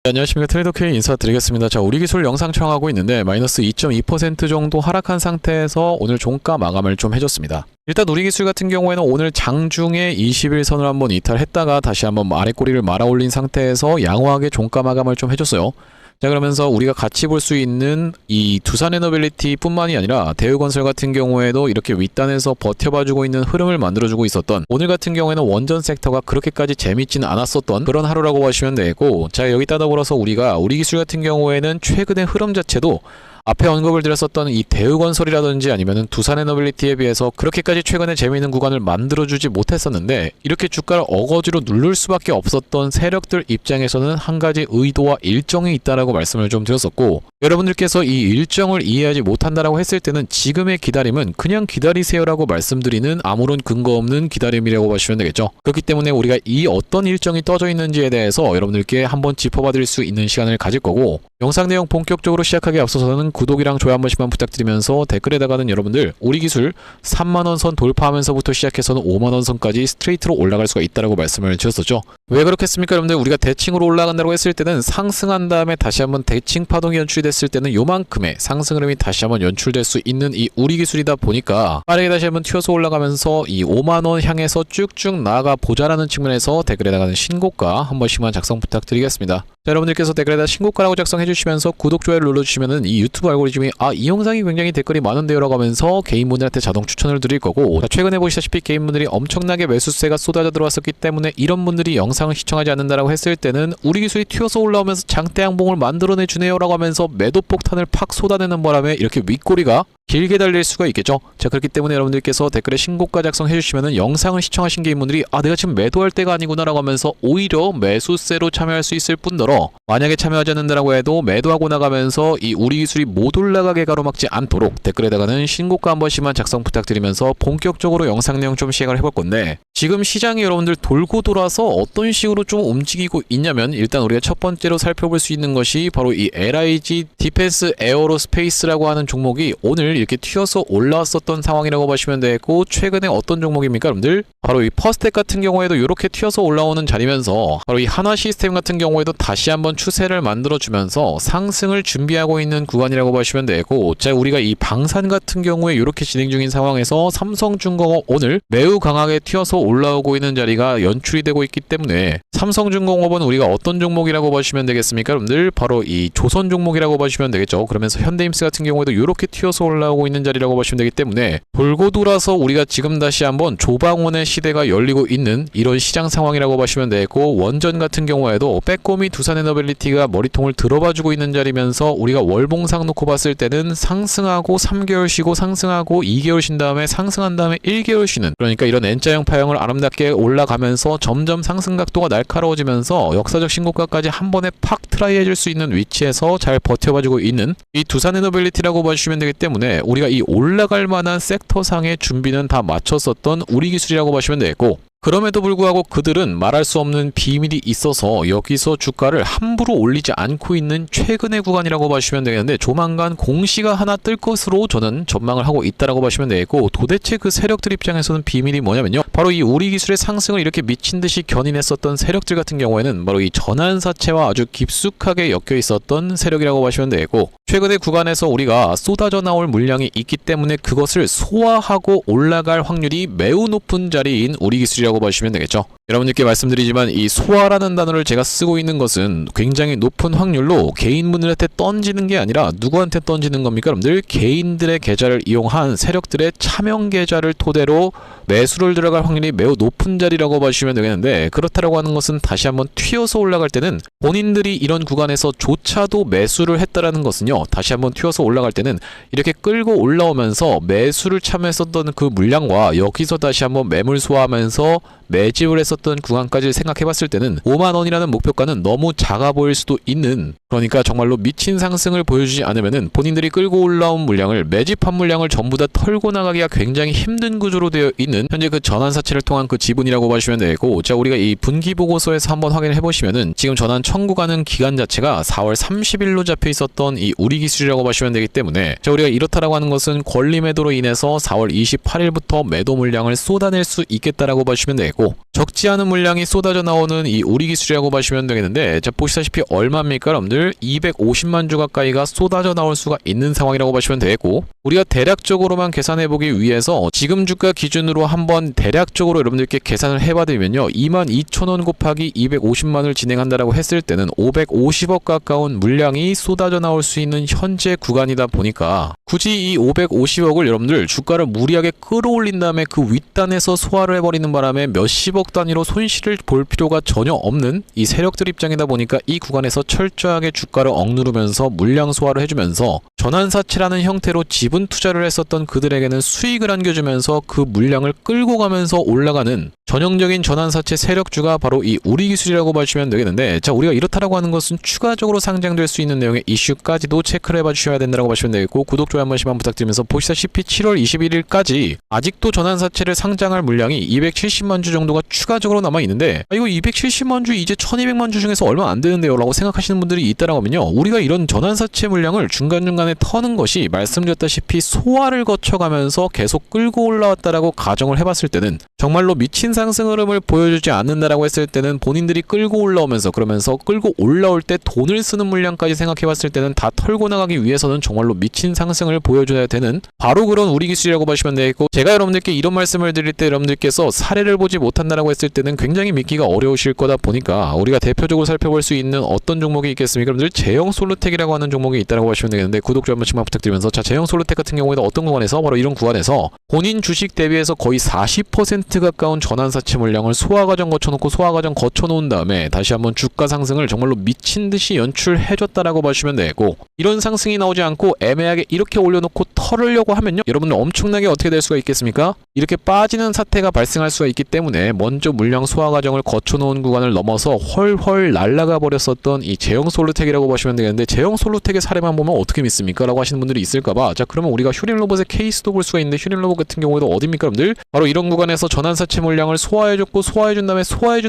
네, 안녕하십니까. 트레이더K 인사드리겠습니다. 자, 우리 기술 영상 촬영하고 있는데 마이너스 2.2% 정도 하락한 상태에서 오늘 종가 마감을 좀 해줬습니다. 일단 우리 기술 같은 경우에는 오늘 장중에 20일선을 한번 이탈했다가 다시 한번 아래 꼬리를 말아 올린 상태에서 양호하게 종가 마감을 좀 해줬어요. 자, 그러면서 우리가 같이 볼 수 있는 이 두산에너빌리티 뿐만이 아니라 대우건설 같은 경우에도 이렇게 윗단에서 버텨봐주고 있는 흐름을 만들어주고 있었던, 오늘 같은 경우에는 원전 섹터가 그렇게까지 재밌지는 않았었던 그런 하루라고 보시면 되고, 자, 여기다 더불어서 우리가 우리 기술 같은 경우에는 최근의 흐름 자체도 앞에 언급을 드렸었던 이 대우건설이라든지 아니면은 두산에너빌리티에 비해서 그렇게까지 최근에 재미있는 구간을 만들어주지 못했었는데, 이렇게 주가를 어거지로 누를 수밖에 없었던 세력들 입장에서는 한 가지 의도와 일정이 있다라고 말씀을 좀 드렸었고, 여러분들께서 이 일정을 이해하지 못한다라고 했을 때는 지금의 기다림은 그냥 기다리세요라고 말씀드리는 아무런 근거 없는 기다림이라고 보시면 되겠죠. 그렇기 때문에 우리가 이 어떤 일정이 떠져 있는지에 대해서 여러분들께 한번 짚어봐 드릴 수 있는 시간을 가질 거고, 영상 내용 본격적으로 시작하기 앞서서는 구독이랑 좋아요 한 번씩만 부탁드리면서, 댓글에다가는 여러분들 우리 기술 3만원 선 돌파하면서부터 시작해서는 5만원 선까지 스트레이트로 올라갈 수가 있다라고 말씀을 드렸었죠. 왜 그렇겠습니까? 여러분들 우리가 대칭으로 올라간다고 했을 때는 상승한 다음에 다시 한번 대칭 파동이 연출이 됐을 때는 요만큼의 상승 흐름이 다시 한번 연출될 수 있는 이 우리 기술이다 보니까 빠르게 다시 한번 튀어서 올라가면서 이 5만원 향해서 쭉쭉 나아가 보자라는 측면에서 댓글에다가는 신고가 한 번씩만 작성 부탁드리겠습니다. 자, 여러분들께서 댓글에다 신고가라고 작성해 주시면서 구독, 좋아요를 눌러주시면은 이 유튜브 알고리즘이 이 영상이 굉장히 댓글이 많은데요 라고 하면서 개인분들한테 자동 추천을 드릴 거고, 자, 최근에 보시다시피 개인분들이 엄청나게 매수세가 쏟아져 들어왔었기 때문에 이런 분들이 영상을 시청하지 않는다라고 했을 때는 우리 기술이 튀어서 올라오면서 장대양봉을 만들어내 주네요 라고 하면서 매도 폭탄을 팍 쏟아내는 바람에 이렇게 윗꼬리가 길게 달릴 수가 있겠죠. 자, 그렇기 때문에 여러분들께서 댓글에 신고가 작성해 주시면은 영상을 시청하신 개인분들이 내가 지금 매도할 때가 아니구나 라고 하면서 오히려 매수세로 참여할 수 있을 뿐더러, 만약에 참여하지 않는다라고 해도 매도하고 나가면서 이 우리 기술이 못 올라가게 가로막지 않도록 댓글에다가는 신고가 한 번씩만 작성 부탁드리면서 본격적으로 영상 내용 좀 시작을 해볼 건데, 지금 시장이 여러분들 돌고 돌아서 어떤 식으로 좀 움직이고 있냐면, 일단 우리가 첫 번째로 살펴볼 수 있는 것이 바로 이 LIG 디펜스 에어로스페이스라고 하는 종목이 오늘 이렇게 튀어서 올라왔었던 상황이라고 보시면 되고, 최근에 어떤 종목입니까 여러분들? 바로 이 퍼스텍 같은 경우에도 이렇게 튀어서 올라오는 자리면서, 바로 이 한화 시스템 같은 경우에도 다시 한번 추세를 만들어주면서 상승을 준비하고 있는 구간이라고 보시면 되고, 자, 우리가 이 방산 같은 경우에 이렇게 진행 중인 상황에서 삼성중공업 오늘 매우 강하게 튀어서 올라오고 있는 자리가 연출이 되고 있기 때문에, 삼성중공업은 우리가 어떤 종목이라고 보시면 되겠습니까 여러분들? 바로 이 조선 종목이라고 보시면 되겠죠. 그러면서 현대임스 같은 경우에도 이렇게 튀어서 올라오고 있는 자리라고 보시면 되기 때문에, 돌고 돌아서 우리가 지금 다시 한번 조방원의 시대가 열리고 있는 이런 시장 상황이라고 보시면 되고, 원전 같은 경우에도 빼꼼히 두산에너빌리티가 머리통을 들어봐주고 있는 자리면서, 우리가 월봉상 놓고 봤을 때는 상승하고 3개월 쉬고 상승하고 2개월 쉰 다음에 상승한 다음에 1개월 쉬는, 그러니까 이런 N자형 파형을 아름답게 올라가면서 점점 상승 각도가 날카로워지면서 역사적 신고가까지 한 번에 팍 트라이 해줄 수 있는 위치에서 잘 버텨봐주고 있는 이 두산에너빌리티라고 봐주시면 되기 때문에, 우리가 이 올라갈 만한 섹터상의 준비는 다 마쳤었던 우리 기술이라고 보시면 되겠고, 그럼에도 불구하고 그들은 말할 수 없는 비밀이 있어서 여기서 주가를 함부로 올리지 않고 있는 최근의 구간이라고 보시면 되겠는데, 조만간 공시가 하나 뜰 것으로 저는 전망을 하고 있다라고 보시면 되겠고, 도대체 그 세력들 입장에서는 비밀이 뭐냐면요, 바로 이 우리 기술의 상승을 이렇게 미친 듯이 견인했었던 세력들 같은 경우에는 바로 이 전환사채와 아주 깊숙하게 엮여 있었던 세력이라고 보시면 되겠고, 최근의 구간에서 우리가 쏟아져 나올 물량이 있기 때문에 그것을 소화하고 올라갈 확률이 매우 높은 자리인 우리 기술이라고 보시면 되겠죠. 여러분들께 말씀드리지만 이 소화라는 단어를 제가 쓰고 있는 것은 굉장히 높은 확률로 개인분들한테 던지는 게 아니라 누구한테 던지는 겁니까 여러분들? 개인들의 계좌를 이용한 세력들의 차명 계좌를 토대로 매수를 들어갈 확률이 매우 높은 자리라고 보시면 되겠는데, 그렇다라고 하는 것은 다시 한번 튀어서 올라갈 때는 본인들이 이런 구간에서조차도 매수를 했다라는 것은요, 다시 한번 튀어서 올라갈 때는 이렇게 끌고 올라오면서 매수를 참여했었던 그 물량과 여기서 다시 한번 매물 소화하면서 매집을 했었던 구간까지 생각해 봤을 때는 5만원이라는 목표가는 너무 작아 보일 수도 있는, 그러니까 정말로 미친 상승을 보여주지 않으면은 본인들이 끌고 올라온 물량을, 매집한 물량을 전부 다 털고 나가기가 굉장히 힘든 구조로 되어 있는 현재 그 전환사채를 통한 그 지분이라고 보시면 되고, 자, 우리가 이 분기보고서에서 한번 확인을 해보시면은 지금 전환 청구가는 기간 자체가 4월 30일로 잡혀 있었던 이 우리 기술이라고 보시면 되기 때문에, 자, 우리가 이렇다라고 하는 것은 권리 매도로 인해서 4월 28일부터 매도 물량을 쏟아낼 수 있겠다라고 보시면 되고, 적지 낚시하는 물량이 쏟아져 나오는 이 우리 기술이라고 보시면 되겠는데, 자 보시다시피 얼마입니까 여러분들? 250만 주 가까이가 쏟아져 나올 수가 있는 상황이라고 보시면 되겠고, 우리가 대략적으로만 계산해보기 위해서 지금 주가 기준으로 한번 대략적으로 여러분들께 계산을 해봐드리면요, 22,000원 곱하기 250만을 진행한다라고 했을 때는 550억 가까운 물량이 쏟아져 나올 수 있는 현재 구간이다 보니까, 굳이 이 550억을 여러분들 주가를 무리하게 끌어올린 다음에 그 윗단에서 소화를 해버리는 바람에 몇십억 단위로 손실을 볼 필요가 전혀 없는 이 세력들 입장이다 보니까, 이 구간에서 철저하게 주가를 억누르면서 물량 소화를 해주면서 전환사채라는 형태로 지분 투자를 했었던 그들에게는 수익을 안겨주면서 그 물량을 끌고 가면서 올라가는 전형적인 전환사채 세력주가 바로 이 우리기술이라고 보시면 되겠는데, 자 우리가 이렇다라고 하는 것은 추가적으로 상장될 수 있는 내용의 이슈까지도 체크를 해봐 주셔야 된다고 보시면 되겠고, 구독, 좋아요 한 번씩만 부탁드리면서, 보시다시피 7월 21일까지 아직도 전환사채를 상장할 물량이 270만 주 정도가 추가적으로 남아있는데, 이거 270만 주 이제 1200만 주 중에서 얼마 안 되는데요 라고 생각하시는 분들이 있다라고 하면요, 우리가 이런 전환사채 물량을 중간중간에 터는 것이 말씀드렸다시피 소화를 거쳐가면서 계속 끌고 올라왔다라고 가정을 해봤을 때는, 정말로 미친 상승 흐름을 보여주지 않는다라고 했을 때는, 본인들이 끌고 올라오면서 그러면서 끌고 올라올 때 돈을 쓰는 물량까지 생각해봤을 때는 다 털고 나가기 위해서는 정말로 미친 상승을 보여줘야 되는 바로 그런 우리 기술이라고 보시면 되겠고, 제가 여러분들께 이런 말씀을 드릴 때 여러분들께서 사례를 보지 못한다라고 했을 때는 굉장히 믿기가 어려우실 거다 보니까, 우리가 대표적으로 살펴볼 수 있는 어떤 종목이 있겠습니까? 여러분들 제형 솔루텍이라고 하는 종목이 있다라고 보시면 되겠는데, 구독 좀 한 번씩만 부탁드리면서, 자 제형 솔루텍 같은 경우에도 어떤 구간에서, 바로 이런 구간에서 본인 주식 대비해서 거의 40% 가까운 전환사채 물량을 소화과정 거쳐놓고 소화과정 거쳐놓은 다음에 다시 한번 주가 상승을 정말로 미친듯이 연출해줬다라고 보시면 되고, 이런 상승이 나오지 않고 애매하게 이렇게 올려놓고 털으려고 하면요, 여러분들 엄청나게 어떻게 될 수가 있겠습니까? 이렇게 빠지는 사태가 발생할 수가 있기 때문에 먼저 물량 소화 과정을 거쳐놓은 구간을 넘어서 헐헐 날아가 버렸었던 이 제형 솔루텍이라고 보시면 되겠는데, 제형 솔루텍의 사례만 보면 어떻게 믿습니까? 라고 하시는 분들이 있을까봐, 자 그러면 우리가 휴림로봇의 케이스도 볼 수가 있는데, 휴림로봇 같은 경우에도 어딥니까 여러분들? 바로 이런 구간에서 전환사채 물량을 소화해줬고, 소화해준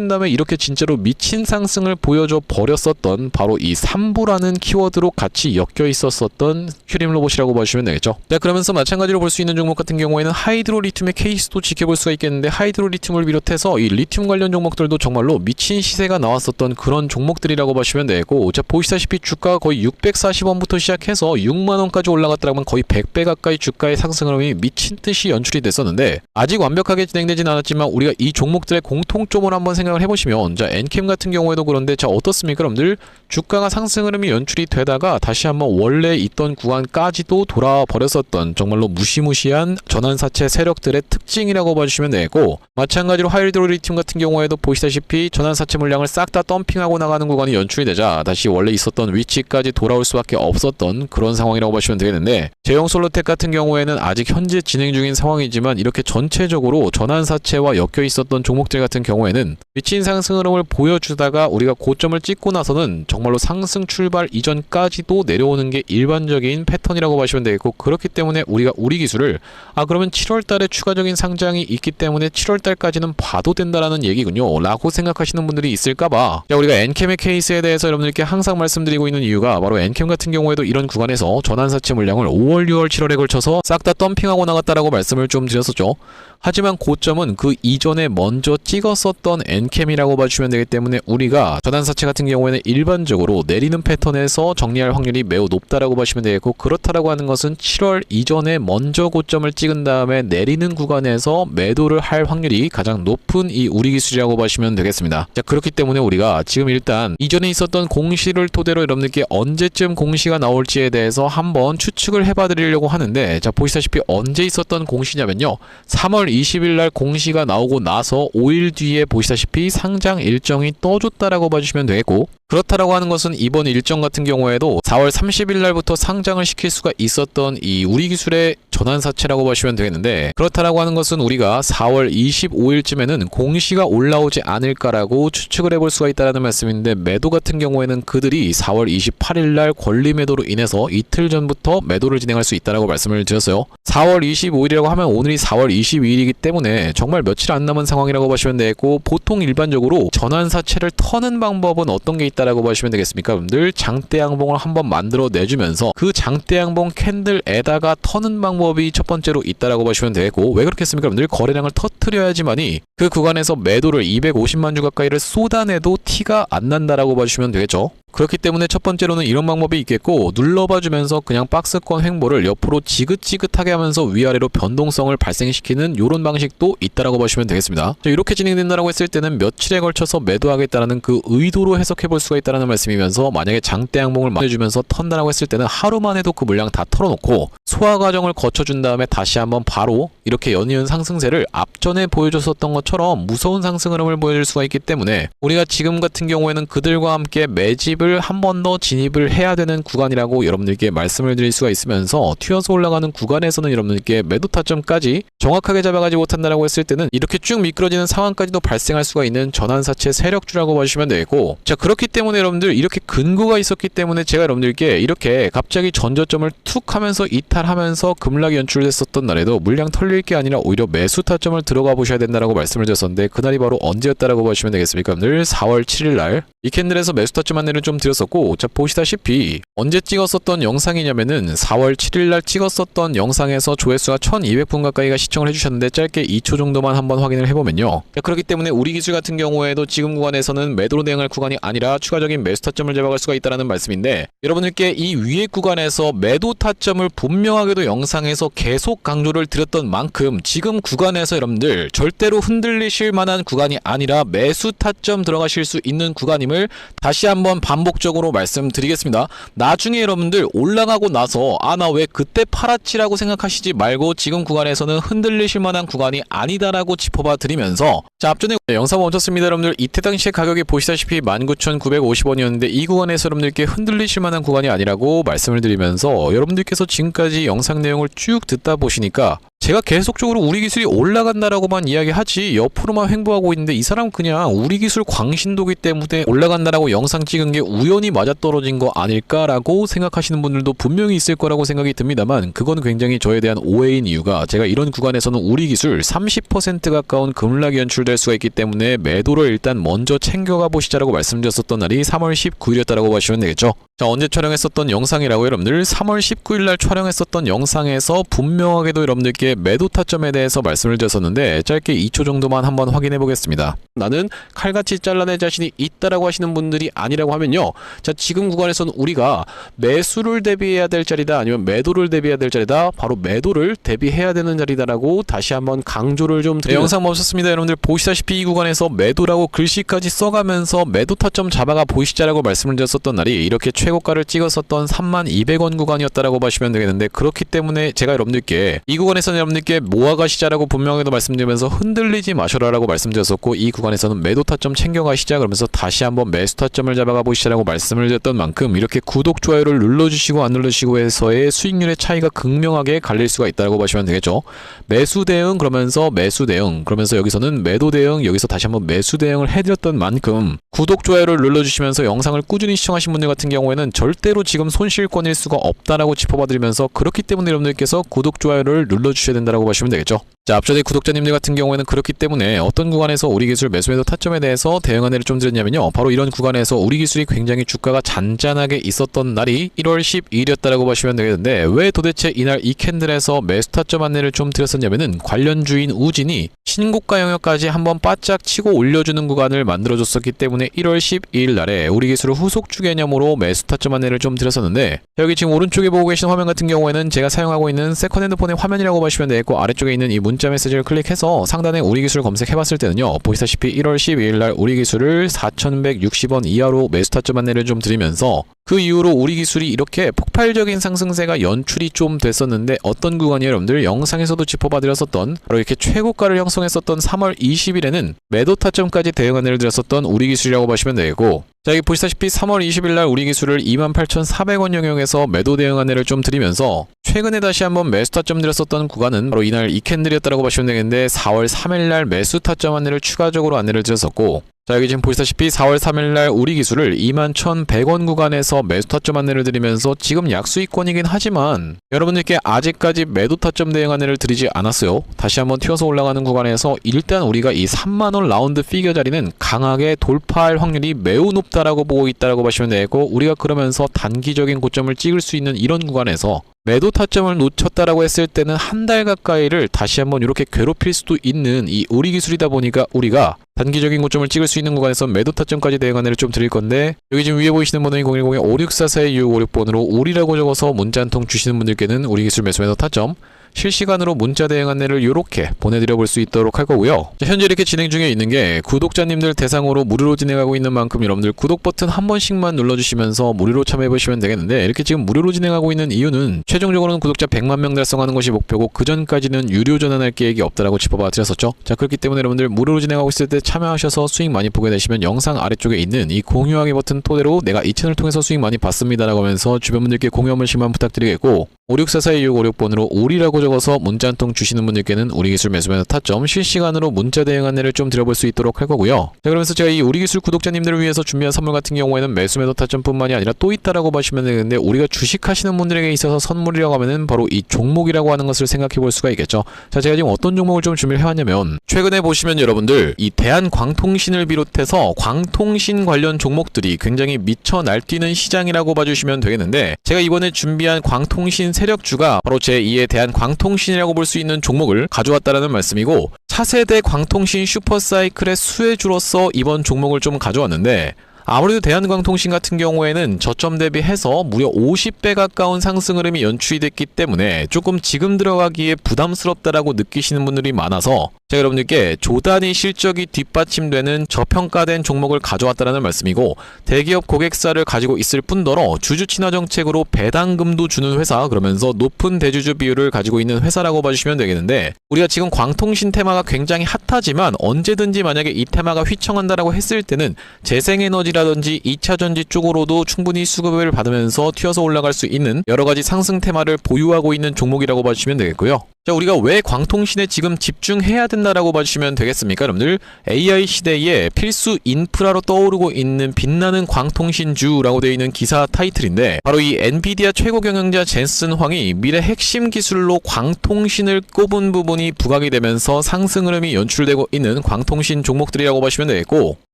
다음에 이렇게 진짜로 미친 상승을 보여줘 버렸었던 바로 이 3부라는 키워드로 같이 엮여 있었던 휴림로봇이라고 보시면 되겠죠. 자 그러면서 마찬가지로 볼 수 있는 종목 같은 경우에는 하이드로 리튬의 케이스도 지켜볼 수가 있겠는데, 하이드로 리튬을 비롯해서 이 리튬 관련 종목들도 정말로 미친 시세가 나왔었던 그런 종목들이라고 보시면 되고, 자 보시다시피 주가가 거의 640원부터 시작해서 6만원까지 올라갔더라면 거의 100배 가까이 주가의 상승 흐름이 미친듯이 연출이 됐었는데, 아직 완벽하게 진행되진 않았지만 우리가 이 종목들의 공통점을 한번 생각을 해보시면, 자 엔캠 같은 경우에도 그런데, 자 어떻습니까 여러분들? 주가가 상승 흐름이 연출이 되다가 다시 한번 원래 있던 구간까지도 돌아와 버렸었던 정말로 무시무시한 전환사채 세력들의 특징이라고 봐주시면 되고, 마찬가지로 하이드로 리튬 같은 경우에도 보시다시피 전환사채 물량을 싹 다 덤핑하고 나가는 구간이 연출이 되자 다시 원래 있었던 위치까지 돌아올 수밖에 없었던 그런 상황이라고 보시면 되겠는데, 제형 솔루텍 같은 경우에는 아직 현재 진행 중인 상황이지만, 이렇게 전체적으로 전환사채와 엮여 있었던 종목들 같은 경우에는 미친 상승 흐름을 보여주다가 우리가 고점을 찍고 나서는 정말로 상승 출발 이전까지도 내려오는 게 일반적인 패턴이라고 보시면 되겠고, 그렇기 때문에 우리가 우리 기술을 그러면 7월달에 추가적인 상장이 있기 때문에 7월달까지는 봐도 된다라는 얘기군요 라고 생각하시는 분들이 있을까봐, 자 우리가 엔캠의 케이스에 대해서 여러분들께 항상 말씀드리고 있는 이유가, 바로 엔캠 같은 경우에도 이런 구간에서 전환사채 물량을 5월, 6월, 7월에 걸쳐서 싹 다 덤핑하고 나갔다라고 말씀을 좀 드렸었죠. 하지만 고점은 그 이전에 먼저 찍었었던 엔캠이라고 봐주시면 되기 때문에, 우리가 전환사채 같은 경우에는 일반적으로 내리는 패턴에서 정리할 확률이 매우 높다라고 보시면 되겠고, 그렇다라고 하는 것은 7월 이전에 먼저 고점을 찍은 다음에 내리는 구간에서 매도를 할 확률이 가장 높은 이 우리 기술이라고 보시면 되겠습니다. 자 그렇기 때문에 우리가 지금 일단 이전에 있었던 공시를 토대로 여러분들께 언제쯤 공시가 나올지에 대해서 한번 추측을 해봐 드리려고 하는데, 자 보시다시피 언제 있었던 공시냐면요, 3월 20일 날 공시가 나오고 나서 5일 뒤에 보시다시피 상장 일정이 떠줬다라고 봐주시면 되겠고, 그렇다라고 하는 것은 이번 일정 같은 경우에도 4월 30일 날부터 상장을 시킬 수가 있었던 이 우리 기술의 전환사채라고 보시면 되겠는데, 그렇다라고 하는 것은 우리가 4월 25일쯤에는 공시가 올라오지 않을까라고 추측을 해볼 수가 있다는 말씀인데, 매도 같은 경우에는 그들이 4월 28일 날 권리 매도로 인해서 이틀 전부터 매도를 진행할 수 있다라고 말씀을 드렸어요. 4월 25일이라고 하면 오늘이 4월 22일이기 때문에 정말 며칠 안 남은 상황이라고 보시면 되겠고, 보통 일반적으로 전환사채를 터는 방법은 어떤 게 있다라고 보시면 되겠습니까? 여러분들 장대 양봉을 한번 만들어 내주면서 그 장대 양봉 캔들에다가 터는 방법이 첫 번째로 있다라고 보시면 되겠고, 왜 그렇겠습니까? 여러분들 거래량을 터트려야지만이 그 구간에서 구간에서 매도를 250만 주 가까이를 쏟아내도 티가 안 난다라고 봐주시면 되겠죠. 그렇기 때문에 첫 번째로는 이런 방법이 있겠고, 눌러봐주면서 그냥 박스권 횡보를 옆으로 지긋지긋하게 하면서 위아래로 변동성을 발생시키는 이런 방식도 있다라고 보시면 되겠습니다. 이렇게 진행된다라고 했을 때는 며칠에 걸쳐서 매도하겠다라는 그 의도로 해석해볼 수가 있다는 말씀이면서, 만약에 장대 양봉을 해주면서 턴다라고 했을 때는 하루만 해도 그 물량 다 털어놓고 소화 과정을 거쳐준 다음에 다시 한번 바로 이렇게 연이은 상승세를 앞전에 보여줬었던 것처럼 무서운 상승 흐름을 보여줄 수가 있기 때문에, 우리가 지금 같은 경우에는 그들과 함께 매집을 한 번 더 진입을 해야 되는 구간이라고 여러분들께 말씀을 드릴 수가 있으면서, 튀어서 올라가는 구간에서는 여러분들께 매도 타점까지 정확하게 잡아가지 못한다라고 했을 때는 이렇게 쭉 미끄러지는 상황까지도 발생할 수가 있는 전환사채 세력주라고 봐주시면 되고, 자, 그렇기 때문에 여러분들 이렇게 근거가 있었기 때문에 제가 여러분들께 이렇게 갑자기 전저점을 툭 하면서 이탈하면서 급락이 연출됐었던 날에도 물량 털릴 게 아니라 오히려 매수 타점을 들어가 보셔야 된다라고 말씀을 드렸었는데, 그날이 바로 언제였다라고 보시면 되겠습니까? 여러분들 4월 7일날 이 캔들에서 매수 타점 안내를 좀 드렸었고, 자, 보시다시피 언제 찍었었던 영상이냐면은 4월 7일날 찍었었던 영상에서 조회수가 1200분 가까이가 시청을 해주셨는데, 짧게 2초 정도만 한번 확인을 해보면요, 자, 그렇기 때문에 우리 기술 같은 경우에도 지금 구간에서는 매도로 대응할 구간이 아니라 추가적인 매수 타점을 잡아갈 수가 있다는 말씀인데, 여러분들께 이 위에 구간에서 매도 타점을 분명하게도 영상에서 계속 강조를 드렸던 만큼, 지금 구간에서 여러분들 절대로 흔들리실 만한 구간이 아니라 매수 타점 들어가실 수 있는 구간임을 다시 한번 반복적으로 말씀드리겠습니다. 나중에 여러분들 올라가고 나서 나 왜 그때 팔았지라고 생각하시지 말고, 지금 구간에서는 흔들리실 만한 구간이 아니다라고 짚어봐 드리면서, 자, 앞전에 영상 멈췄습니다. 여러분들 이때 당시에 가격이 보시다시피 19,950원이었는데 이 구간에서 여러분들께 흔들리실 만한 구간이 아니라고 말씀을 드리면서, 여러분들께서 지금까지 영상 내용을 쭉 듣다 보시니까 제가 계속적으로 우리 기술이 올라간다라고만 이야기하지 옆으로만 횡보하고 있는데, 이 사람 그냥 우리 기술 광신도기 때문에 올라간다라고 영상 찍은 게 우연히 맞아떨어진 거 아닐까라고 생각하시는 분들도 분명히 있을 거라고 생각이 듭니다만, 그건 굉장히 저에 대한 오해인 이유가, 제가 이런 구간에서는 우리 기술 30% 가까운 급락이 연출될 수가 있기 때문에 매도를 일단 먼저 챙겨가 보시자라고 말씀드렸었던 날이 3월 19일이었다라고 보시면 되겠죠. 자, 언제 촬영했었던 영상이라고 여러분들 3월 19일날 촬영했었던 영상에서 분명하게도 여러분들께 매도 타점에 대해서 말씀을 드렸었는데, 짧게 2초 정도만 한번 확인해 보겠습니다. 나는 칼같이 잘라낼 자신이 있다라고 하시는 분들이 아니라고 하면요, 자, 지금 구간에서는 우리가 매수를 대비해야 될 자리다, 아니면 매도를 대비해야 될 자리다, 바로 매도를 대비해야 되는 자리다라고 다시 한번 강조를 좀 드립니다. 영상 멈췄습니다. 여러분들 보시다시피 이 구간에서 매도라고 글씨까지 써가면서 매도 타점 잡아가 보시자라고 말씀을 드렸었던 날이 이렇게 최고가를 찍었었던 32,200원 구간이었다라고 보시면 되겠는데, 그렇기 때문에 제가 여러분들께 이 구간에서는 여러분들께 모아가시자라고 분명하게도 말씀드리면서 흔들리지 마셔라라고 말씀드렸었고, 이 구간에서는 매도 타점 챙겨가시자 그러면서 다시 한번 매수 타점을 잡아가 보시자라고 말씀을 드렸던 만큼, 이렇게 구독, 좋아요를 눌러주시고 안 눌러주시고 해서의 수익률의 차이가 극명하게 갈릴 수가 있다고 보시면 되겠죠. 매수 대응 그러면서 매수 대응 그러면서 여기서는 매도 대응, 여기서 다시 한번 매수 대응을 해드렸던 만큼, 구독, 좋아요를 눌러주시면서 영상을 꾸준히 시청하신 분들 같은 경우에는 절대로 지금 손실권일 수가 없다라고 짚어봐드리면서, 그렇기 때문에 여러분들께서 구독, 좋아요를 눌러주셔야 된다라고 보시면 되겠죠. 자, 앞전에 구독자님들 같은 경우에는 그렇기 때문에 어떤 구간에서 우리 기술 매수매도 타점에 대해서 대응 안내를 좀 드렸냐면요, 바로 이런 구간에서 우리 기술이 굉장히 주가가 잔잔하게 있었던 날이 1월 12일이었다라고 보시면 되겠는데, 왜 도대체 이날 이 캔들에서 매수 타점 안내를 좀 드렸었냐면은, 관련주인 우진이 신고가 영역까지 한번 바짝 치고 올려주는 구간을 만들어줬었기 때문에 1월 12일 날에 우리 기술을 후속주 개념으로 매수 타점 안내를 좀 드렸었는데, 여기 지금 오른쪽에 보고 계신 화면 같은 경우에는 제가 사용하고 있는 세컨핸드폰의 화면이라고 보시면 되겠고, 아래쪽에 있는 이 문자 메시지를 클릭해서 상단에 우리 기술 검색해봤을 때는요, 보시다시피 1월 12일날 우리 기술을 4,160원 이하로 매수 타점 안내를 좀 드리면서, 그 이후로 우리 기술이 이렇게 폭발적인 상승세가 연출이 좀 됐었는데, 어떤 구간이 여러분들 영상에서도 짚어봐드렸었던 바로 이렇게 최고가를 형성했었던 3월 20일에는 매도 타점까지 대응 안내를 드렸었던 우리 기술이라고 보시면 되고, 자, 여기 보시다시피 3월 20일날 우리 기술을 28,400원 영역에서 매도 대응 안내를 좀 드리면서, 최근에 다시 한번 매수 타점 드렸었던 구간은 바로 이날 이 캔들이었다고 보시면 되겠는데, 4월 3일날 매수 타점 안내를 추가적으로 안내를 드렸었고, 자, 여기 지금 보시다시피 4월 3일날 우리 기술을 21,100원 구간에서 매수 타점 안내를 드리면서, 지금 약수익권이긴 하지만 여러분들께 아직까지 매도 타점 대응 안내를 드리지 않았어요. 다시 한번 튀어서 올라가는 구간에서 일단 우리가 이 3만원 라운드 피겨 자리는 강하게 돌파할 확률이 매우 높다라고 보고 있다라고 보시면 되고, 우리가 그러면서 단기적인 고점을 찍을 수 있는 이런 구간에서 매도 타점을 놓쳤다라고 했을 때는 한 달 가까이를 다시 한번 이렇게 괴롭힐 수도 있는 이 우리 기술이다 보니까 우리가 단기적인 고점을 찍을 수 있는 구간에서 매도 타점까지 대응 안내를 좀 드릴 건데, 여기 지금 위에 보이시는 번호인 010-5644-2656번으로 우리라고 적어서 문자 한 통 주시는 분들께는 우리 기술 매수 매도 타점 실시간으로 문자 대응 안내를 이렇게 보내드려 볼 수 있도록 할 거고요. 자, 현재 이렇게 진행 중에 있는 게 구독자님들 대상으로 무료로 진행하고 있는 만큼 여러분들 구독 버튼 한 번씩만 눌러주시면서 무료로 참여해보시면 되겠는데, 이렇게 지금 무료로 진행하고 있는 이유는 최종적으로는 구독자 100만 명 달성하는 것이 목표고 그 전까지는 유료 전환할 계획이 없다라고 짚어봐 드렸었죠. 자, 그렇기 때문에 여러분들 무료로 진행하고 있을 때 참여하셔서 수익 많이 보게 되시면 영상 아래쪽에 있는 이 공유하기 버튼 토대로 내가 이 채널을 통해서 수익 많이 봤습니다라고 하면서 주변 분들께 공유 한 번씩만 부탁드리겠고, 5644-2656번으로 우리라고 적어서 문자 한 통 주시는 분들께는 우리 기술 매수 매도 타점 실시간으로 문자 대응 안내를 좀 드려볼 수 있도록 할 거고요. 자, 그러면서 제가 이 우리 기술 구독자님들을 위해서 준비한 선물 같은 경우에는 매수 매도 타점뿐만이 아니라 또 있다라고 보시면 되는데, 우리가 주식하시는 분들에게 있어서 선물이라고 하면은 바로 이 종목이라고 하는 것을 생각해 볼 수가 있겠죠. 자, 제가 지금 어떤 종목을 좀 준비를 해왔냐면, 최근에 보시면 여러분들 이 대한광통신을 비롯해서 광통신 관련 종목들이 굉장히 미쳐 날뛰는 시장이라고 봐주시면 되겠는데, 제가 이번에 준비한 광통신 세력주가 바로 제2의 대한광통신이라고 볼 수 있는 종목을 가져왔다라는 말씀이고, 차세대 광통신 슈퍼사이클의 수혜주로서 이번 종목을 좀 가져왔는데, 아무래도 대한광통신 같은 경우에는 저점 대비해서 무려 50배 가까운 상승 흐름이 연출이 됐기 때문에 조금 지금 들어가기에 부담스럽다라고 느끼시는 분들이 많아서 제가 여러분들께 조단위 실적이 뒷받침되는 저평가된 종목을 가져왔다는 말씀이고, 대기업 고객사를 가지고 있을 뿐더러 주주 친화 정책으로 배당금도 주는 회사, 그러면서 높은 대주주 비율을 가지고 있는 회사라고 봐주시면 되겠는데, 우리가 지금 광통신 테마가 굉장히 핫하지만 언제든지 만약에 이 테마가 휘청한다라고 했을 때는 재생에너지라든지 2차전지 쪽으로도 충분히 수급을 받으면서 튀어서 올라갈 수 있는 여러가지 상승 테마를 보유하고 있는 종목이라고 봐주시면 되겠고요. 자, 우리가 왜 광통신에 지금 집중해야 된다라고 봐주시면 되겠습니까? 여러분들 AI 시대에 필수 인프라로 떠오르고 있는 빛나는 광통신주라고 되어 있는 기사 타이틀인데, 바로 이 엔비디아 최고 경영자 젠슨 황이 미래 핵심 기술로 광통신을 꼽은 부분이 부각이 되면서 상승 흐름이 연출되고 있는 광통신 종목들이라고 보시면 되겠고,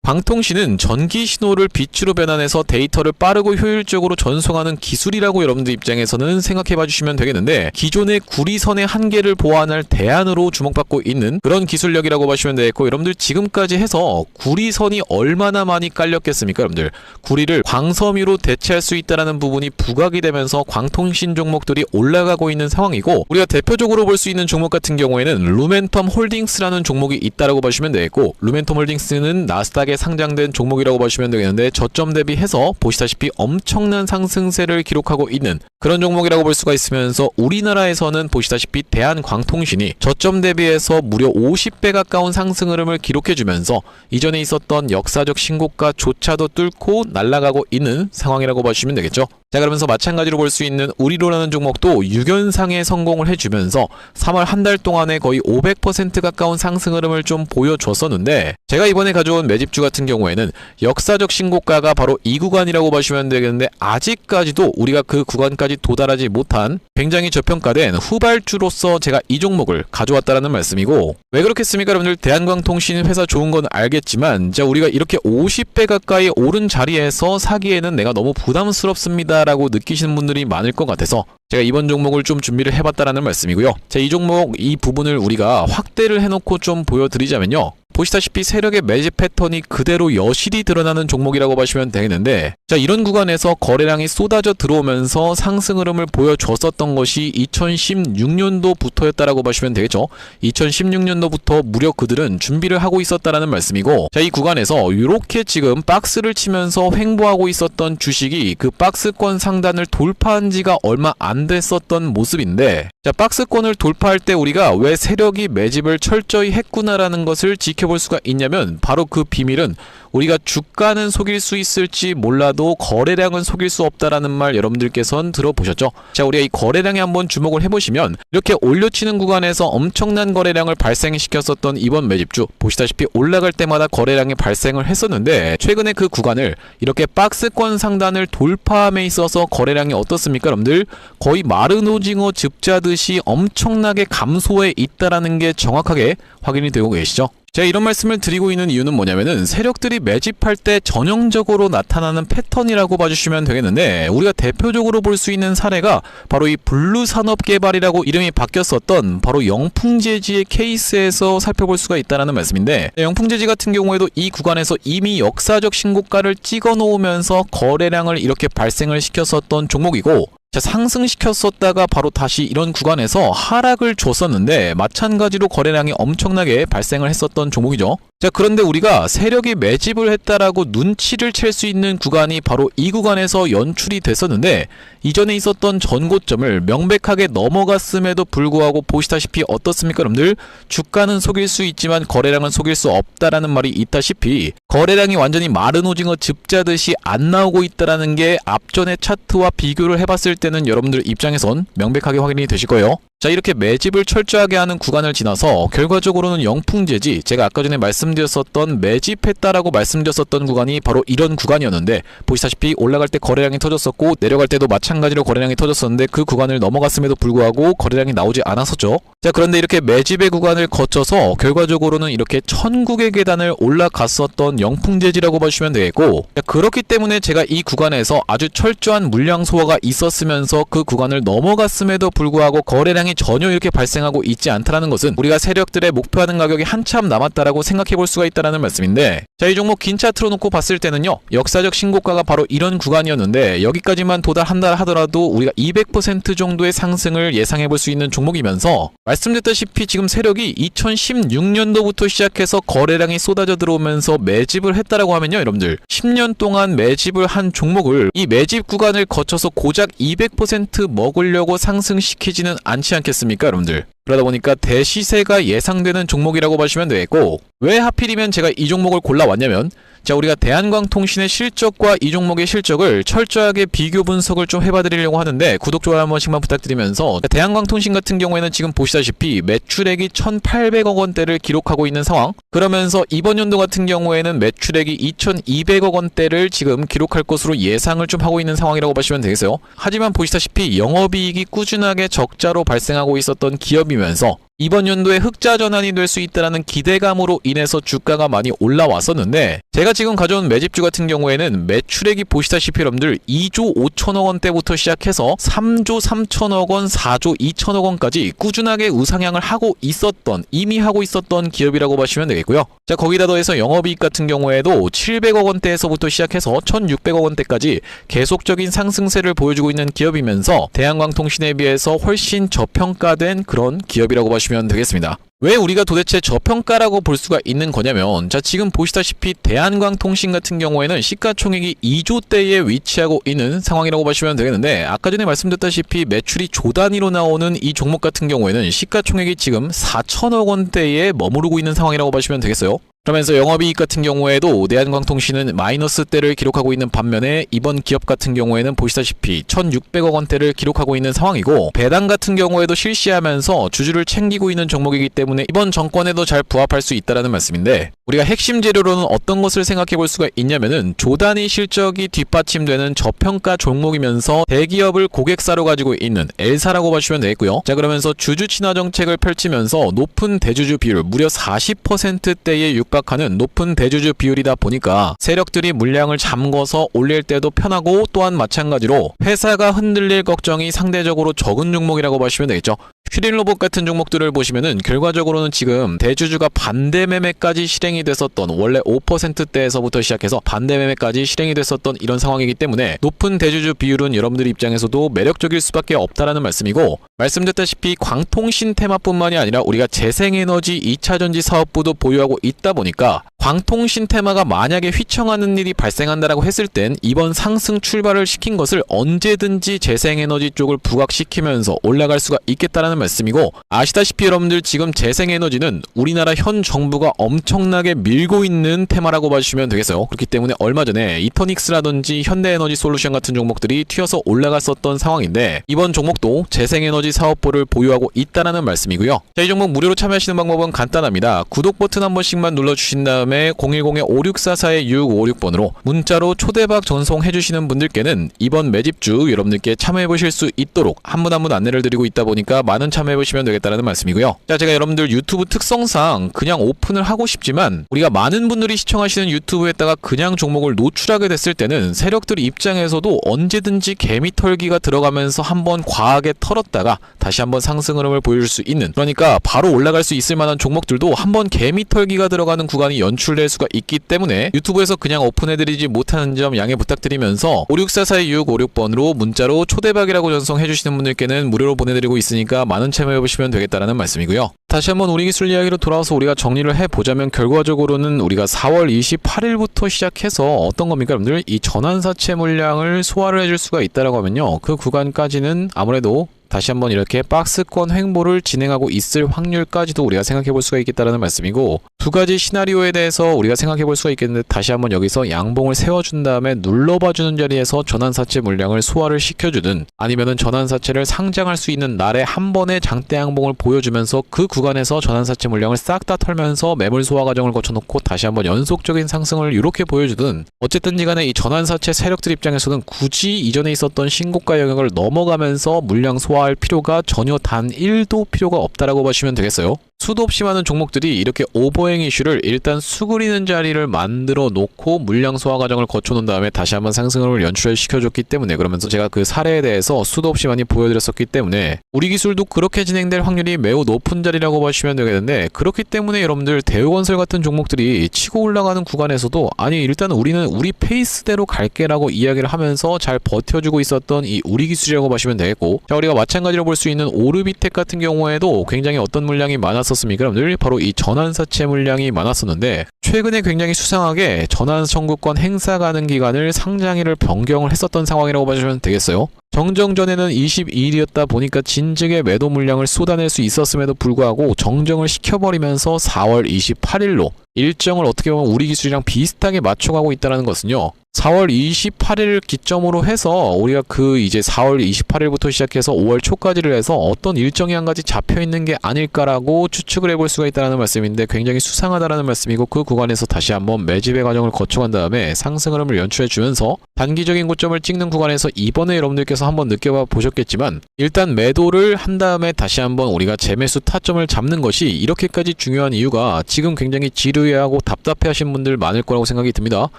광통신은 전기 신호를 빛으로 변환해서 데이터를 빠르고 효율적으로 전송하는 기술이라고 여러분들 입장에서는 생각해 봐주시면 되겠는데, 기존의 구리선의 한계를 보완할 대안으로 주목받고 있는 그런 기술력이라고 보시면 되겠고, 여러분들 지금까지 해서 구리선이 얼마나 많이 깔렸겠습니까? 여러분들 구리를 광섬유로 대체할 수 있다는 부분이 부각이 되면서 광통신 종목들이 올라가고 있는 상황이고, 우리가 대표적으로 볼 수 있는 종목 같은 경우에는 루멘텀 홀딩스라는 종목이 있다라고 보시면 되겠고, 루멘텀 홀딩스는 나스닥에 상장된 종목이라고 보시면 되겠는데, 저점 대비해서 보시다시피 엄청난 상승세를 기록하고 있는 그런 종목이라고 볼 수가 있으면서, 우리나라에서는 보시다시피 대한광통신이 저점 대비해서 무려 50배 가까운 상승 흐름을 기록해주면서 이전에 있었던 역사적 신고가조차도 뚫고 날아가고 있는 상황이라고 보시면 되겠죠. 자, 그러면서 마찬가지로 볼 수 있는 우리로라는 종목도 6연상에 성공을 해주면서 3월 한 달 동안에 거의 500% 가까운 상승 흐름을 좀 보여줬었는데, 제가 이번에 가져온 매집주 같은 경우에는 역사적 신고가가 바로 이 구간이라고 보시면 되겠는데, 아직까지도 우리가 그 구간까지 도달하지 못한 굉장히 저평가된 후발주로서 제가 이 종목을 가져왔다라는 말씀이고, 왜 그렇겠습니까? 여러분들 대한광통신 회사 좋은 건 알겠지만, 자, 우리가 이렇게 50배 가까이 오른 자리에서 사기에는 내가 너무 부담스럽습니다 라고 느끼시는 분들이 많을 것 같아서 제가 이번 종목을 좀 준비를 해봤다라는 말씀이고요. 자, 이 종목 이 부분을 우리가 확대를 해놓고 좀 보여드리자면요, 보시다시피 세력의 매집 패턴이 그대로 여실히 드러나는 종목이라고 보시면 되겠는데, 자, 이런 구간에서 거래량이 쏟아져 들어오면서 상승 흐름을 보여줬었던 것이 2016년도부터였다라고 보시면 되겠죠. 2016년도부터 무려 그들은 준비를 하고 있었다라는 말씀이고, 자, 이 구간에서 이렇게 지금 박스를 치면서 횡보하고 있었던 주식이 그 박스권 상단을 돌파한 지가 얼마 안 됐었던 모습인데, 자, 박스권을 돌파할 때 우리가 왜 세력이 매집을 철저히 했구나라는 것을 지켜볼 수가 있냐면, 바로 그 비밀은 우리가 주가는 속일 수 있을지 몰라도 거래량은 속일 수 없다라는 말 여러분들께서는 들어보셨죠? 자, 우리가 이 거래량에 한번 주목을 해보시면, 이렇게 올려치는 구간에서 엄청난 거래량을 발생시켰었던 이번 매집주, 보시다시피 올라갈 때마다 거래량이 발생을 했었는데, 최근에 그 구간을 이렇게 박스권 상단을 돌파함에 있어서 거래량이 어떻습니까? 여러분들 거의 마른 오징어 즙자듯이 보듯이 엄청나게 감소해 있다라는 게 정확하게 확인이 되고 계시죠. 제가 이런 말씀을 드리고 있는 이유는 뭐냐면은 세력들이 매집할 때 전형적으로 나타나는 패턴이라고 봐주시면 되겠는데, 우리가 대표적으로 볼 수 있는 사례가 바로 이 블루산업개발이라고 이름이 바뀌었었던 바로 영풍재지의 케이스에서 살펴볼 수가 있다는 말씀인데, 영풍재지 같은 경우에도 이 구간에서 이미 역사적 신고가를 찍어 놓으면서 거래량을 이렇게 발생을 시켰었던 종목이고, 상승시켰었다가 바로 다시 이런 구간에서 하락을 줬었는데 마찬가지로 거래량이 엄청나게 발생을 했었던 종목이죠. 자, 그런데 우리가 세력이 매집을 했다라고 눈치를 챌 수 있는 구간이 바로 이 구간에서 연출이 됐었는데, 이전에 있었던 전고점을 명백하게 넘어갔음에도 불구하고 보시다시피 어떻습니까 여러분들? 주가는 속일 수 있지만 거래량은 속일 수 없다라는 말이 있다시피 거래량이 완전히 마른 오징어 즙자듯이 안 나오고 있다라는 게 앞전의 차트와 비교를 해봤을 때는 여러분들 입장에선 명백하게 확인이 되실 거예요. 자, 이렇게 매집을 철저하게 하는 구간을 지나서 결과적으로는 영풍재지, 제가 아까 전에 말씀드렸었던 매집했다라고 말씀드렸었던 구간이 바로 이런 구간이었는데, 보시다시피 올라갈 때 거래량이 터졌었고 내려갈 때도 마찬가지로 거래량이 터졌었는데 그 구간을 넘어갔음에도 불구하고 거래량이 나오지 않았었죠. 자, 그런데 이렇게 매집의 구간을 거쳐서 결과적으로는 이렇게 천국의 계단을 올라갔었던 영풍재지라고 봐주시면 되겠고, 자, 그렇기 때문에 제가 이 구간에서 아주 철저한 물량 소화가 있었으면서 그 구간을 넘어갔음에도 불구하고 거래량이 전혀 이렇게 발생하고 있지 않다라는 것은 우리가 세력들의 목표하는 가격이 한참 남았다라고 생각해 볼 수가 있다라는 말씀인데, 자, 이 종목 긴 차트로 놓고 봤을 때는요, 역사적 신고가가 바로 이런 구간이었는데 여기까지만 도달한다 하더라도 우리가 200% 정도의 상승을 예상해 볼 수 있는 종목이면서, 말씀드렸다시피 지금 세력이 2016년도부터 시작해서 거래량이 쏟아져 들어오면서 매집을 했다라고 하면요, 여러분들 10년 동안 매집을 한 종목을 이 매집 구간을 거쳐서 고작 200% 먹으려고 상승시키지는 않지 않겠습니까 여러분들? 그러다 보니까 대시세가 예상되는 종목이라고 보시면 되겠고, 왜 하필이면 제가 이 종목을 골라왔냐면, 자, 우리가 대한광통신의 실적과 이 종목의 실적을 철저하게 비교 분석을 좀 해봐드리려고 하는데 구독, 좋아요 한 번씩만 부탁드리면서, 대한광통신 같은 경우에는 지금 보시다시피 매출액이 1,800억 원대를 기록하고 있는 상황, 그러면서 이번 연도 같은 경우에는 매출액이 2,200억 원대를 지금 기록할 것으로 예상을 좀 하고 있는 상황이라고 보시면 되겠어요. 하지만 보시다시피 영업이익이 꾸준하게 적자로 발생하고 있었던 기업이면서 이번 연도에 흑자 전환이 될 수 있다는 기대감으로 인해서 주가가 많이 올라왔었는데, 제가 지금 가져온 매집주 같은 경우에는 매출액이 보시다시피 여러분들 2조 5천억 원대부터 시작해서 3조 3천억 원, 4조 2천억 원까지 꾸준하게 우상향을 하고 있었던, 이미 하고 있었던 기업이라고 보시면 되겠고요. 자, 거기다 더해서 영업이익 같은 경우에도 700억 원대에서부터 시작해서 1,600억 원대까지 계속적인 상승세를 보여주고 있는 기업이면서 대한광통신에 비해서 훨씬 저평가된 그런 기업이라고 보시면 되겠습니다. 왜 우리가 도대체 저평가라고 볼 수가 있는 거냐면, 자, 지금 보시다시피 대한광통신 같은 경우에는 시가총액이 2조대에 위치하고 있는 상황이라고 보시면 되겠는데, 아까 전에 말씀드렸다시피 매출이 조 단위로 나오는 이 종목 같은 경우에는 시가총액이 지금 4천억 원대에 머무르고 있는 상황이라고 보시면 되겠어요. 그러면서 영업이익 같은 경우에도 대한광통신은 마이너스대를 기록하고 있는 반면에 이번 기업 같은 경우에는 보시다시피 1,600억 원대를 기록하고 있는 상황이고, 배당 같은 경우에도 실시하면서 주주를 챙기고 있는 종목이기 때문에 이번 정권에도 잘 부합할 수 있다는 말씀인데, 우리가 핵심 재료로는 어떤 것을 생각해 볼 수가 있냐면은 조단위 실적이 뒷받침되는 저평가 종목이면서 대기업을 고객사로 가지고 있는 L사라고 보시면 되겠고요. 자, 그러면서 주주 친화 정책을 펼치면서 높은 대주주 비율, 무려 40%대에 육박하는 높은 대주주 비율이다 보니까 세력들이 물량을 잠궈서 올릴 때도 편하고, 또한 마찬가지로 회사가 흔들릴 걱정이 상대적으로 적은 종목이라고 보시면 되겠죠. 슈링로봇 같은 종목들을 보시면은 결과적으로는 지금 대주주가 반대 매매까지 실행이 됐었던, 원래 5%대에서부터 시작해서 반대 매매까지 실행이 됐었던 이런 상황이기 때문에 높은 대주주 비율은 여러분들 입장에서도 매력적일 수밖에 없다라는 말씀이고, 말씀드렸다시피 광통신 테마뿐만이 아니라 우리가 재생에너지 2차전지 사업부도 보유하고 있다 보니까 광통신 테마가 만약에 휘청하는 일이 발생한다라고 했을 땐 이번 상승 출발을 시킨 것을 언제든지 재생에너지 쪽을 부각시키면서 올라갈 수가 있겠다라는 말씀이고, 아시다시피 여러분들 지금 재생에너지는 우리나라 현 정부가 엄청나게 밀고 있는 테마라고 봐주시면 되겠어요. 그렇기 때문에 얼마 전에 이터닉스라든지 현대에너지 솔루션 같은 종목들이 튀어서 올라갔었던 상황인데, 이번 종목도 재생에너지 사업부를 보유하고 있다라는 말씀이고요. 자, 이 종목 무료로 참여하시는 방법은 간단합니다. 구독 버튼 한 번씩만 눌러주신 다음에 010-5644-6656번으로 문자로 초대박 전송해주시는 분들께는 이번 매집주 여러분들께 참여해보실 수 있도록 한 분 한 분 안내를 드리고 있다 보니까 많은 많은 참여해보시면 되겠다는 말씀이고요. 자, 제가 여러분들 유튜브 특성상 그냥 오픈을 하고 싶지만 우리가 많은 분들이 시청하시는 유튜브에다가 그냥 종목을 노출하게 됐을 때는 세력들 입장에서도 언제든지 개미 털기가 들어가면서 한번 과하게 털었다가 다시 한번 상승 흐름을 보여줄 수 있는, 그러니까 바로 올라갈 수 있을 만한 종목들도 한번 개미 털기가 들어가는 구간이 연출될 수가 있기 때문에 유튜브에서 그냥 오픈해드리지 못하는 점 양해 부탁드리면서 564425656번으로 문자로 초대박이라고 전송해주시는 분들께는 무료로 보내드리고 있으니까 많은 참여해보시면 되겠다는 말씀이고요. 다시 한번 우리 기술 이야기로 돌아와서 우리가 정리를 해보자면 결과적으로는 우리가 4월 28일부터 시작해서 어떤 겁니까 여러분들? 이 전환사채 물량을 소화를 해줄 수가 있다라고 하면요, 그 구간까지는 아무래도 다시 한번 이렇게 박스권 횡보를 진행하고 있을 확률까지도 우리가 생각해 볼 수가 있겠다는 말씀이고, 두 가지 시나리오에 대해서 우리가 생각해 볼 수가 있겠는데, 다시 한번 여기서 양봉을 세워준 다음에 눌러봐주는 자리에서 전환사채 물량을 소화를 시켜주든, 아니면은 전환사채를 상장할 수 있는 날에 한 번의 장대 양봉을 보여주면서 그 구간에서 전환사채 물량을 싹 다 털면서 매물 소화 과정을 거쳐놓고 다시 한번 연속적인 상승을 이렇게 보여주든, 어쨌든 간에 이 전환사채 세력들 입장에서는 굳이 이전에 있었던 신고가 영역을 넘어가면서 물량 소화할 필요가 전혀 단 1도 필요가 없다라고 보시면 되겠어요. 수도 없이 많은 종목들이 이렇게 오버행 이슈를 일단 수그리는 자리를 만들어 놓고 물량 소화 과정을 거쳐 놓은 다음에 다시 한번 상승을 연출을 시켜줬기 때문에, 그러면서 제가 그 사례에 대해서 수도 없이 많이 보여드렸었기 때문에 우리 기술도 그렇게 진행될 확률이 매우 높은 자리라고 보시면 되겠는데, 그렇기 때문에 여러분들 대우건설 같은 종목들이 치고 올라가는 구간에서도 아니 일단 우리는 우리 페이스대로 갈게라고 이야기를 하면서 잘 버텨주고 있었던 이 우리 기술이라고 보시면 되겠고, 자, 우리가 마찬가지로 볼 수 있는 오르비텍 같은 경우에도 굉장히 어떤 물량이 많았었습니까? 여러분들 바로 이 전환사채 물량이 많았었는데, 최근에 굉장히 수상하게 전환 청구권 행사 가능 기간을 상장일을 변경을 했었던 상황이라고 보시면 되겠어요. 정정 전에는 22일이었다 보니까 진즉에 매도 물량을 쏟아낼 수 있었음에도 불구하고 정정을 시켜버리면서 4월 28일로 일정을 어떻게 보면 우리 기술이랑 비슷하게 맞춰가고 있다는 것은요, 4월 28일 기점으로 해서 우리가 그 이제 4월 28일부터 시작해서 5월 초까지를 해서 어떤 일정이 한 가지 잡혀있는 게 아닐까라고 추측을 해볼 수가 있다는 말씀인데, 굉장히 수상하다라는 말씀이고, 그 구간에서 다시 한번 매집의 과정을 거쳐간 다음에 상승 흐름을 연출해주면서 단기적인 고점을 찍는 구간에서 이번에 여러분들께서 한번 느껴봐 보셨겠지만, 일단 매도를 한 다음에 다시 한번 우리가 재매수 타점을 잡는 것이 이렇게까지 중요한 이유가, 지금 굉장히 지루해하고 답답해하신 분들 많을 거라고 생각이 듭니다.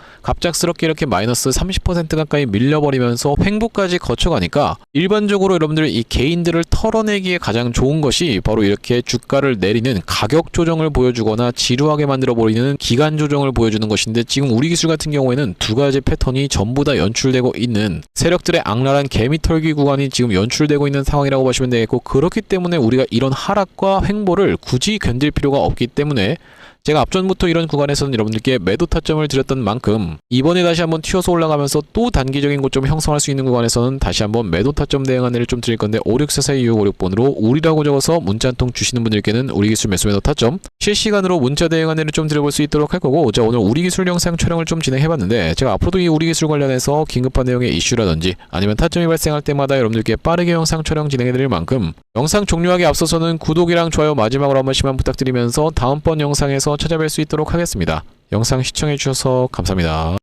갑작스럽게 이렇게 마이너스 30% 가까이 밀려버리면서 횡보까지 거쳐가니까 일반적으로 여러분들 이 개인들을 털어내기에 가장 좋은 것이 바로 이렇게 주가를 내리는 가격 조정을 보여주거나 지루하게 만들어버리는 기간 조정을 보여주는 것인데, 지금 우리 기술 같은 경우에는 두 가지 패턴이 전부 다 연출되고 있는 세력들의 악랄한 개미털기 구간이 지금 연출되고 있는 상황이라고 보시면 되겠고, 그렇기 때문에 우리가 이런 하락과 횡보를 굳이 견딜 필요가 없기 때문에 제가 앞전부터 이런 구간에서는 여러분들께 매도 타점을 드렸던 만큼, 이번에 다시 한번 튀어서 올라가면서 또 단기적인 고점을 형성할 수 있는 구간에서는 다시 한번 매도 타점 대응 안내를 좀 드릴 건데, 5644256번으로 우리라고 적어서 문자 한 통 주시는 분들께는 우리 기술 매수 매도 타점 실시간으로 문자 대응 안내를 좀 드려볼 수 있도록 할 거고, 자, 오늘 우리 기술 영상 촬영을 좀 진행해봤는데, 제가 앞으로도 이 우리 기술 관련해서 긴급한 내용의 이슈라든지 아니면 타점이 발생할 때마다 여러분들께 빠르게 영상 촬영 진행해드릴 만큼, 영상 종료하기 앞서서는 구독이랑 좋아요 마지막으로 한 번씩만 부탁드리면서 다음번 영상에서 찾아뵐 수 있도록 하겠습니다. 영상 시청해주셔서 감사합니다.